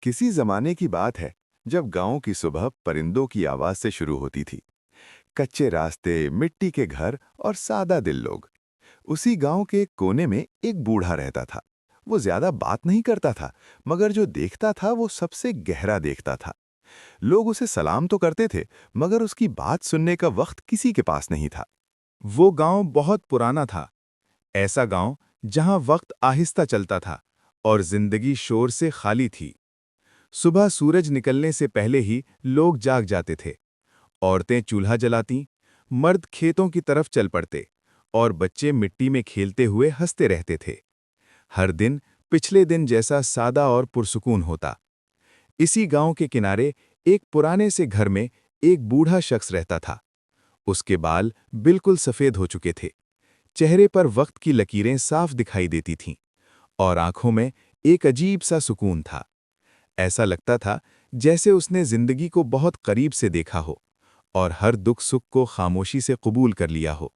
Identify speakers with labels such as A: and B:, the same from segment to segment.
A: किसी जमाने की बात है जब गांव की सुबह परिंदों की आवाज से शुरू होती थी। कच्चे रास्ते, मिट्टी के घर और सादा दिल लोग। उसी गांव के एक कोने में एक बूढ़ा रहता था। वो ज्यादा बात नहीं करता था, मगर जो देखता था वो सबसे गहरा देखता था। लोग उसे सलाम तो करते थे, मगर उसकी बात सुनने का वक्त किसी के पास नहीं था।
B: वो गांव बहुत पुराना था। ऐसा गांव जहां वक्त आहिस्ता चलता था और जिंदगी शोर से खाली थी। सुबह सूरज निकलने से पहले ही लोग जाग जाते थे। औरतें चूल्हा जलातीं, मर्द खेतों की तरफ चल पड़ते और बच्चे मिट्टी में खेलते हुए हंसते रहते थे। हर दिन पिछले दिन जैसा सादा और पुरसुकून होता। इसी गांव के किनारे एक पुराने से घर में एक बूढ़ा शख्स रहता था। उसके बाल बिल्कुल सफेद हो चुके थे। चेहरे पर वक्त की लकीरें साफ दिखाई देती थीं और आंखों में एक अजीब सा सुकून था। ऐसा लगता था जैसे उसने जिंदगी को बहुत करीब से देखा हो और हर दुख सुख को खामोशी से कबूल कर लिया हो।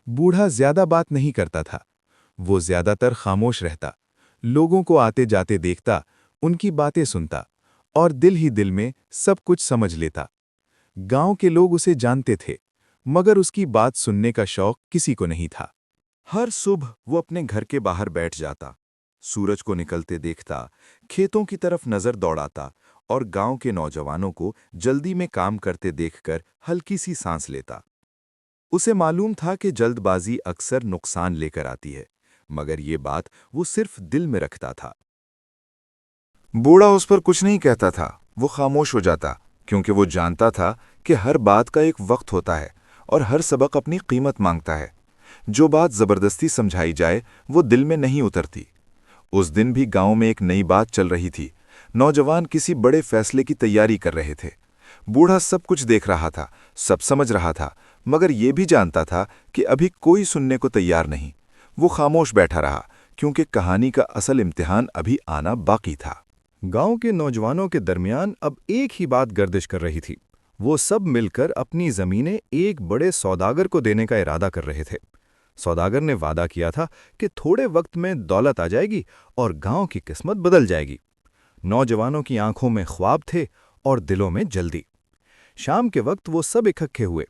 B: बूढ़ा ज्यादा बात नहीं करता था। वो ज्यादातर खामोश रहता, लोगों को आते जाते देखता, उनकी बातें सुनता और दिल ही दिल में सब कुछ समझ लेता। गांव के लोग उसे जानते थे, मगर उसकी बात सुनने का शौक किसी को नहीं था।
A: हर सुबह वो अपने घर के बाहर बैठ जाता, सूरज को निकलते देखता, खेतों की तरफ नजर दौड़ाता और गांव के नौजवानों को जल्दी में काम करते देखकर हल्की सी सांस लेता। उसे मालूम था कि जल्दबाजी अक्सर नुकसान लेकर आती है, मगर ये बात वो सिर्फ दिल में रखता था। बूढ़ा उस पर कुछ नहीं कहता था, वो खामोश हो जाता, क्योंकि वो जानता था कि हर बात का एक वक्त होता है और हर सबक अपनी कीमत मांगता है। जो बात जबरदस्ती समझाई जाए वो दिल में नहीं उतरती। उस दिन भी गांव में एक नई बात चल रही थी। नौजवान किसी बड़े फैसले की तैयारी कर रहे थे। बूढ़ा सब कुछ देख रहा था, सब समझ रहा था, मगर ये भी जानता था कि अभी कोई सुनने को तैयार नहीं। वो खामोश बैठा रहा, क्योंकि कहानी का असल इम्तिहान अभी आना बाकी था।
B: गांव के नौजवानों के दरमियान अब एक ही बात गर्दिश कर रही थी। वो सब मिलकर अपनी जमीनें एक बड़े सौदागर को देने का इरादा कर रहे थे। सौदागर ने वादा किया था कि थोड़े वक्त में दौलत आ जाएगी और गांव की किस्मत बदल जाएगी। नौजवानों की आंखों में ख्वाब थे और दिलों में जल्दी। शाम के वक्त वो सब इकट्ठे हुए।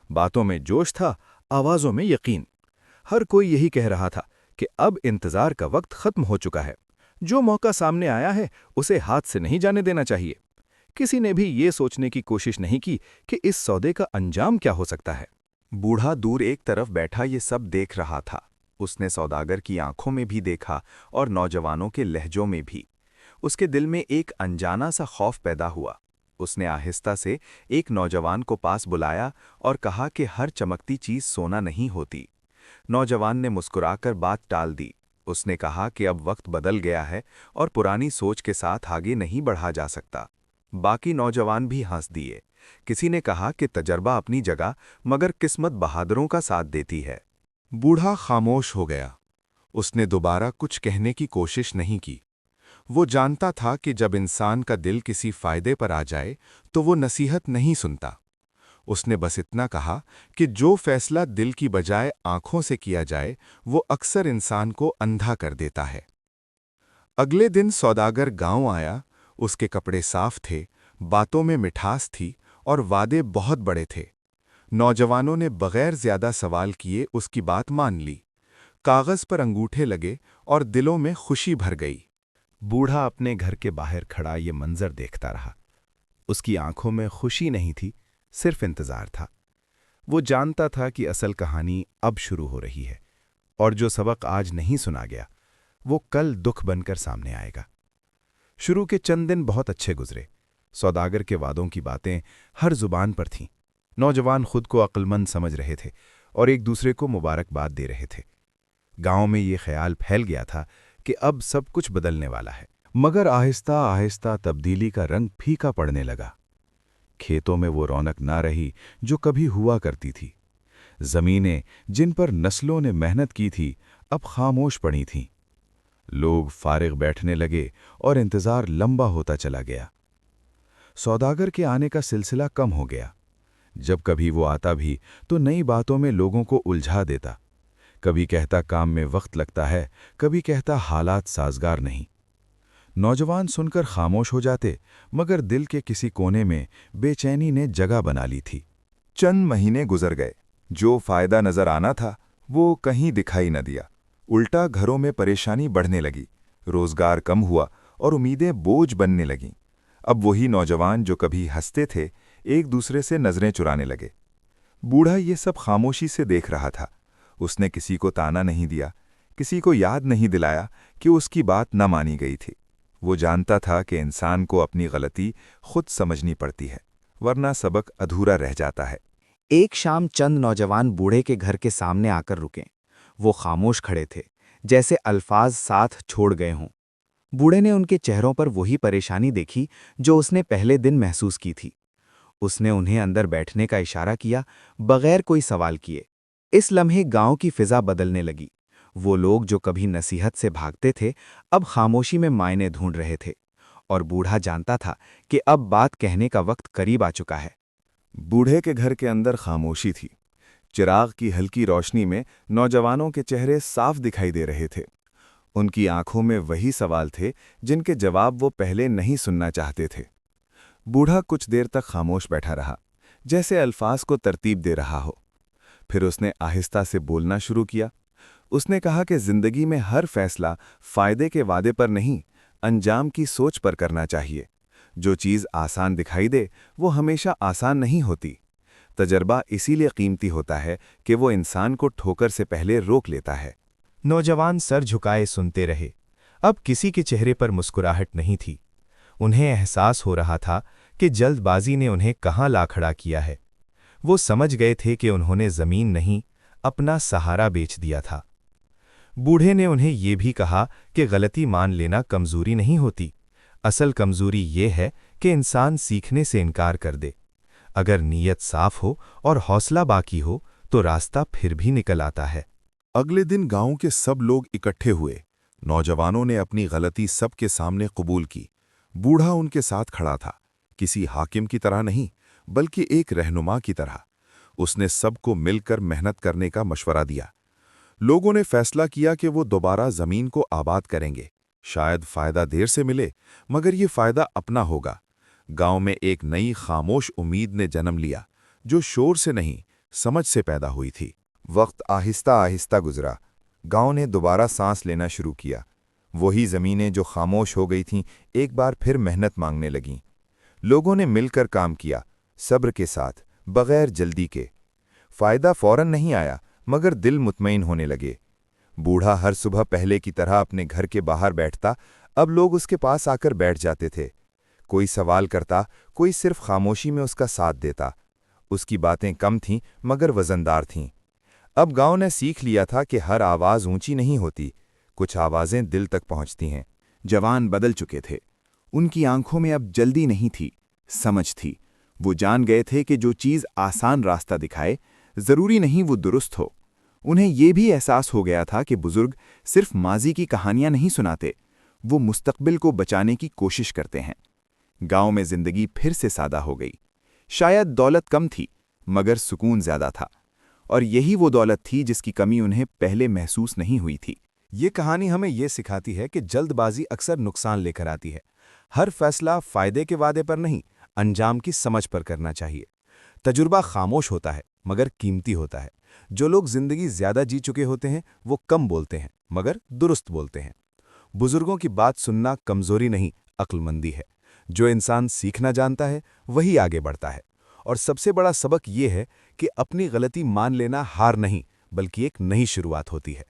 B: बातों में जोश था, आवाजों में यकीन। हर कोई यही कह रहा था कि अब इंतजार का वक्त खत्म हो चुका है। जो मौका सामने आया है उसे हाथ से नहीं जाने देना चाहिए। किसी ने भी ये सोचने की कोशिश नहीं की कि इस सौदे का अंजाम क्या हो सकता है।
A: बूढ़ा दूर एक तरफ बैठा ये सब देख रहा था। उसने सौदागर की आंखों में भी देखा और नौजवानों के लहजों में भी। उसके दिल में एक अनजाना सा खौफ पैदा हुआ। उसने आहिस्ता से एक नौजवान को पास बुलाया और कहा कि हर चमकती चीज सोना नहीं होती। नौजवान ने मुस्कुराकर बात टाल दी। उसने कहा कि अब वक्त बदल गया है और पुरानी सोच के साथ आगे नहीं बढ़ा जा सकता। बाकी नौजवान भी हंस दिए। किसी ने कहा कि तजर्बा अपनी जगह, मगर किस्मत बहादुरों का साथ देती है। बूढ़ा खामोश हो गया। उसने दोबारा कुछ कहने की कोशिश नहीं की। वो जानता था कि जब इंसान का दिल किसी फायदे पर आ जाए तो वो नसीहत नहीं सुनता। उसने बस इतना कहा कि जो फैसला दिल की बजाय आंखों से किया जाए वो अक्सर इंसान को अंधा कर देता है। अगले दिन सौदागर गांव आया। उसके कपड़े साफ थे, बातों में मिठास थी और वादे बहुत बड़े थे। नौजवानों ने बगैर ज्यादा सवाल किए उसकी बात मान ली। कागज पर अंगूठे लगे और दिलों में खुशी भर गई।
B: बूढ़ा अपने घर के बाहर खड़ा ये मंजर देखता रहा। उसकी आंखों में खुशी नहीं थी, सिर्फ इंतजार था। वो जानता था कि असल कहानी अब शुरू हो रही है और जो सबक आज नहीं सुना गया वो कल दुख बनकर सामने आएगा। शुरू के चंद दिन बहुत अच्छे गुजरे। सौदागर के वादों की बातें हर जुबान पर थीं। नौजवान खुद को अक्लमंद समझ रहे थे और एक दूसरे को मुबारकबाद दे रहे थे। गांव में ये ख्याल फैल गया था कि अब सब कुछ बदलने वाला है। मगर आहिस्ता आहिस्ता तब्दीली का रंग फीका पड़ने लगा। खेतों में वो रौनक ना रही जो कभी हुआ करती थी। जमीनें जिन पर नस्लों ने मेहनत की थी अब खामोश पड़ी थीं। लोग फारिग बैठने लगे और इंतजार लंबा होता चला गया। सौदागर के आने का सिलसिला कम हो गया। जब कभी वो आता भी तो नई बातों में लोगों को उलझा देता। कभी कहता काम में वक्त लगता है, कभी कहता हालात साजगार नहीं। नौजवान सुनकर खामोश हो जाते, मगर दिल के किसी कोने में बेचैनी ने जगह बना ली थी। चंद महीने गुजर गए। जो फायदा नजर आना था वो कहीं दिखाई न दिया। उल्टा घरों में परेशानी बढ़ने लगी, रोजगार कम हुआ और उम्मीदें बोझ बनने लगीं। अब वही नौजवान जो कभी हंसते थे, एक दूसरे से नजरें चुराने लगे। बूढ़ा ये सब खामोशी से देख रहा था। उसने किसी को ताना नहीं दिया, किसी को याद नहीं दिलाया कि उसकी बात न मानी गई थी। वो जानता था कि इंसान को अपनी गलती खुद समझनी पड़ती है, वरना सबक अधूरा रह जाता है।
C: एक शाम चंद नौजवान बूढ़े के घर के सामने आकर रुके। वो खामोश खड़े थे, जैसे अल्फाज साथ छोड़ गए हों। बूढ़े ने उनके चेहरों पर वही परेशानी देखी जो उसने पहले दिन महसूस की थी। उसने उन्हें अंदर बैठने का इशारा किया, बगैर कोई सवाल किए। इस लम्हे गांव की फिजा बदलने लगी। वो लोग जो कभी नसीहत से भागते थे, अब खामोशी में मायने ढूंढ रहे थे, और बूढ़ा जानता था कि अब बात कहने का वक्त करीब आ चुका है।
B: बूढ़े के घर के अंदर खामोशी थी। चिराग की हल्की रोशनी में नौजवानों के चेहरे साफ दिखाई दे रहे थे। उनकी आंखों में वही सवाल थे जिनके जवाब वो पहले नहीं सुनना चाहते थे। बूढ़ा कुछ देर तक खामोश बैठा रहा, जैसे अल्फाज को तरतीब दे रहा हो। फिर उसने आहिस्ता से बोलना शुरू किया। उसने कहा कि जिंदगी में हर फैसला फायदे के वादे पर नहीं, अंजाम की सोच पर करना चाहिए। जो चीज़ आसान दिखाई दे वो हमेशा आसान नहीं होती। तजर्बा इसीलिए कीमती होता है कि वो इंसान को ठोकर से पहले रोक लेता है।
D: नौजवान सर झुकाए सुनते रहे। अब किसी के चेहरे पर मुस्कुराहट नहीं थी। उन्हें एहसास हो रहा था कि जल्दबाजी ने उन्हें कहाँ ला खड़ा किया है। वो समझ गए थे कि उन्होंने जमीन नहीं, अपना सहारा बेच दिया था। बूढ़े ने उन्हें ये भी कहा कि गलती मान लेना कमजोरी नहीं होती। असल कमजोरी ये है कि इंसान सीखने से इनकार कर दे। अगर नीयत साफ हो और हौसला बाकी हो तो रास्ता फिर भी निकल आता है।
B: अगले दिन गांव के सब लोग इकट्ठे हुए। नौजवानों ने अपनी गलती सबके सामने कबूल की। बूढ़ा उनके साथ खड़ा था, किसी हाकिम की तरह नहीं, बल्कि एक रहनुमा की तरह। उसने सबको मिलकर मेहनत करने का मशवरा दिया। लोगों ने फैसला किया कि वो दोबारा जमीन को आबाद करेंगे। शायद फायदा देर से मिले, मगर ये फायदा अपना होगा। गांव में एक नई खामोश उम्मीद ने जन्म लिया, जो शोर से नहीं, समझ से पैदा हुई थी। वक्त आहिस्ता आहिस्ता गुजरा। गांव ने दोबारा सांस लेना शुरू किया। वही जमीनें जो खामोश हो गई थीं, एक बार फिर मेहनत मांगने लगीं। लोगों ने मिलकर काम किया, सब्र के साथ, बगैर जल्दी के। फायदा फौरन नहीं आया, मगर दिल मुतमईन होने लगे। बूढ़ा हर सुबह पहले की तरह अपने घर के बाहर बैठता। अब लोग उसके पास आकर बैठ जाते थे। कोई सवाल करता, कोई सिर्फ खामोशी में उसका साथ देता। उसकी बातें कम थीं, मगर वजनदार थीं। अब गांव ने सीख लिया था कि हर आवाज़ ऊंची नहीं होती, कुछ आवाज़ें दिल तक पहुंचती हैं।
A: जवान बदल चुके थे। उनकी आंखों में अब जल्दी नहीं थी, समझ थी। वो जान गए थे कि जो चीज़ आसान रास्ता दिखाए, ज़रूरी नहीं वो दुरुस्त हो। उन्हें ये भी एहसास हो गया था कि बुजुर्ग सिर्फ माजी की कहानियां नहीं सुनाते, वो मुस्तकबिल को बचाने की कोशिश करते हैं। गांव में जिंदगी फिर से सादा हो गई। शायद दौलत कम थी, मगर सुकून ज्यादा था। और यही वो दौलत थी जिसकी कमी उन्हें पहले महसूस नहीं हुई थी।
D: ये कहानी हमें ये सिखाती है कि जल्दबाजी अक्सर नुकसान लेकर आती है। हर फैसला फायदे के वादे पर नहीं, अंजाम की समझ पर करना चाहिए। तजुर्बा खामोश होता है, मगर कीमती होता है। जो लोग जिंदगी ज्यादा जी चुके होते हैं वो कम बोलते हैं, मगर दुरुस्त बोलते हैं। बुजुर्गों की बात सुनना कमजोरी नहीं, अक्लमंदी है। जो इंसान सीखना जानता है वही आगे बढ़ता है। और सबसे बड़ा सबक ये है कि अपनी गलती मान लेना हार नहीं, बल्कि एक नई शुरुआत होती है।